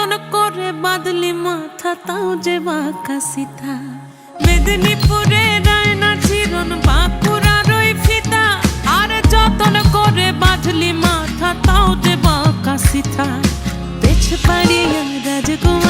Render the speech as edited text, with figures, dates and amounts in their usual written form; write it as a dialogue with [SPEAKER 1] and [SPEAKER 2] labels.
[SPEAKER 1] যতন করে বাঁধলি মাথা তাও যে বাঁকা সিথা। মেদিনীপুরে রায়না চিরন বাঁকুড়ার ওই ফিতা, আর যতন করে বাঁধলি মাথা তাও যে বাঁকা সিথা। পেছ পাড়িয়া রাজকুমার